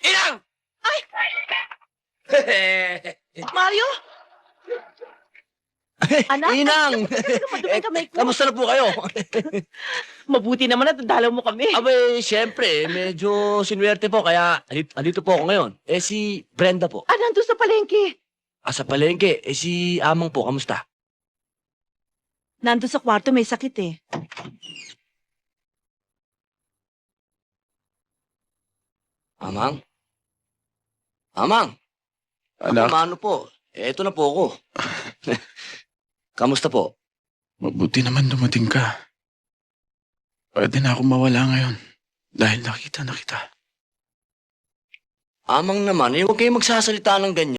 Inang! Ay! Mario? Anak, Inang! madumi kamay ko. Kamusta na po kayo? Mabuti naman at dalaw mo kami. Abay, siyempre, medyo sinuwerte po, kaya andito po ako ngayon. Si Brenda po. Nandun sa palengke. Sa palengke. Si Amang po, kamusta? Nandun sa kwarto, may sakit eh. Amang? Amang! Anak, Mano po? Eto na po ako. Kamusta po? mabuti naman dumating ka. Pwede na ako mawala ngayon dahil nakita na kita. Amang naman, huwag kayong magsasalita ng ganyan.